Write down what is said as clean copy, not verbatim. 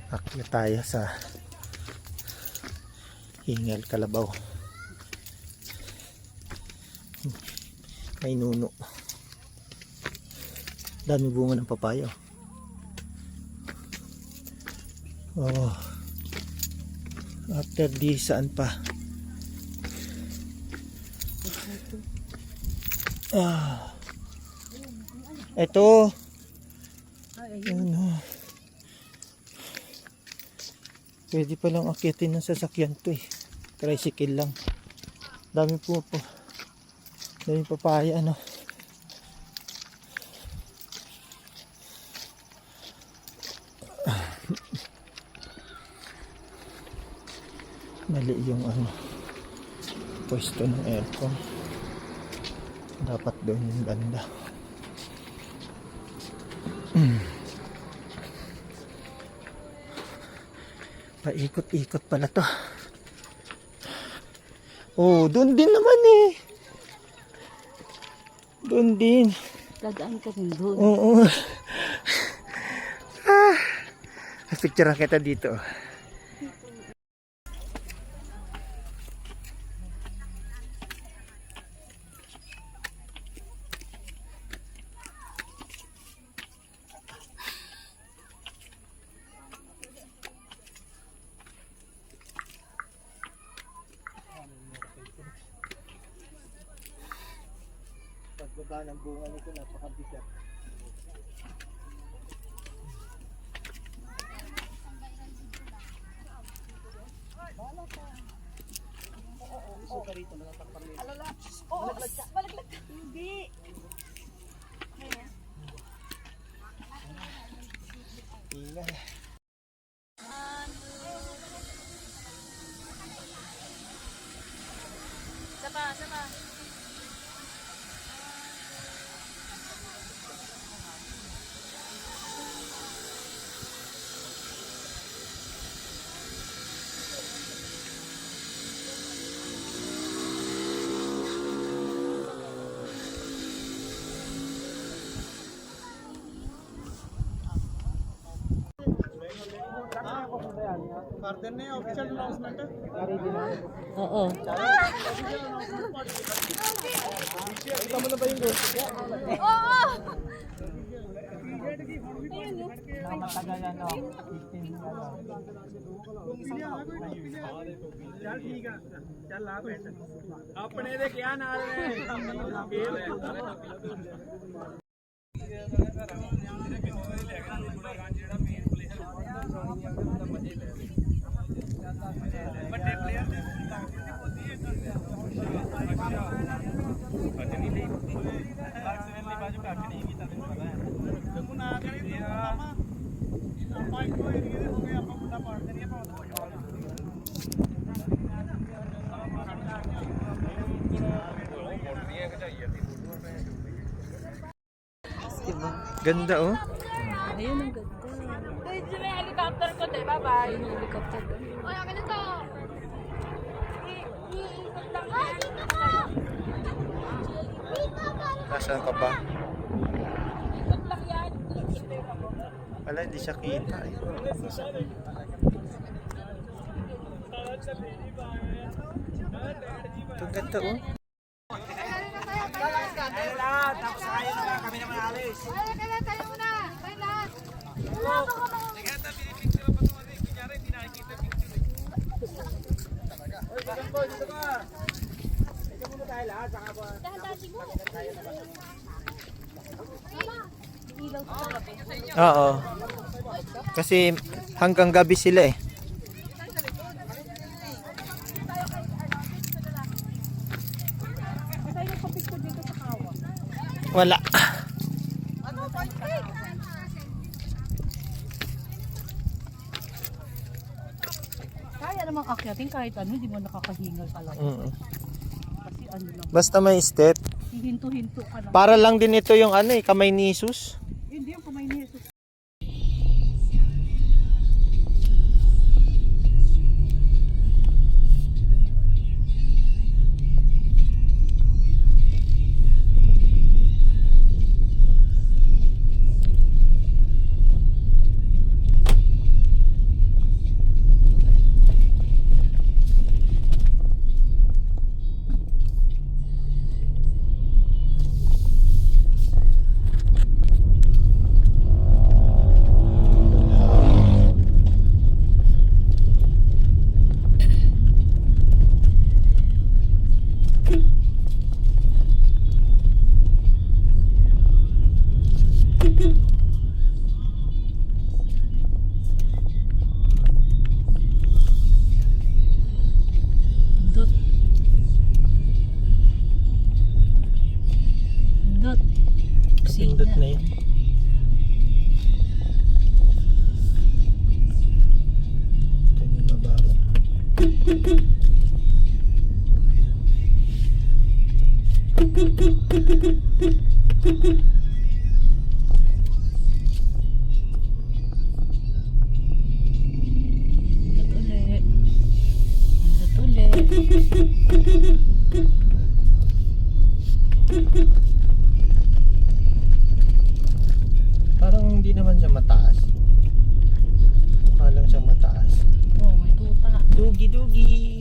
Akyat tayo sa Hingal Kalabaw. May nuno. Dami bunga ng papaya. Oh. After this, saan pa? Ah. Ito. Ano? Pwede palang akyatin ng sasakyan to eh. Tricycle lang. Dami po. Dami papaya ano. Mali yung ano pwesto ng aircon. Dapat doon yung ganda. Paikot-ikot pala to. Oh, doon din naman eh. Doon din. Dadaan ka din doon. Oo. Picture kita dito. Pagbaba ng bunga nito, napakabigat. Suka rito, natatakpan nito. Alala. Oo, balaglag ka. Hindi. Ingay. Sama. Further na official announcement. Oo. Ito mo na ba yung goal? Oo. Matagal yan o. 15 ਚੱਲ ਠੀਕ ਆ ਚੱਲ ਆ ਬੈਠ ਆਪਣੇ ਦੇ ਕਿਹਾ ਨਾਲ ਵੱਡੇ ਪਲੇਅਰ ਦੇ ਪੋਤੀ ਅੱਜ ਨਹੀਂ ਲਈ ਬਾਕਸ ਵੇਲੇ ਬਾਜੂ ਕੱਟ ਨਹੀਂ ਕੀਤਾ ਤੈਨੂੰ ਪਤਾ ਹੈ ਦੇਖੋ ਨਾ ਕਰੀ ਆਪਾਂ ਇੱਕੋ ਏਰੀਏ ਦੇ ਹੋ ਗਏ ਆਪਾਂ ਮੁੰਡਾ ਪਾੜਦੇ ਨਹੀਂ ਆਪਾਂ ਉਦੋਂ ganda oh. Ayun ang ganda. Pwede may helicopter ko, diba? Bye. Yung helicopter ko. Ay, akin na to. Iikot lang yan. Nasaan ka ba? Ikot lang yan. Wala, hindi siya kita eh. Ito ganda oh. Tapos kayo na kami naman alis. Ay, kailan tayo muna. Tayo lahat. Nagkata, pinipicture pa ito. Kunyari, hindi nakikita picture. Oy, bagang boy, dito ka. Ikaw muna tayo lahat, saka ba? Dahan-dahan siguro. Ilaw sa gabi. Oo. Kasi hanggang gabi sila eh. Wala. Kaya namang akyatin kahit ano, hindi mo nakakahingal talaga. Kasi ano lang, Basta may step. hihinto-hinto ka na. Para lang din ito yung ano eh, kamay ni Jesus. Hindi yung kamay ni Jesus. dugi-dugi.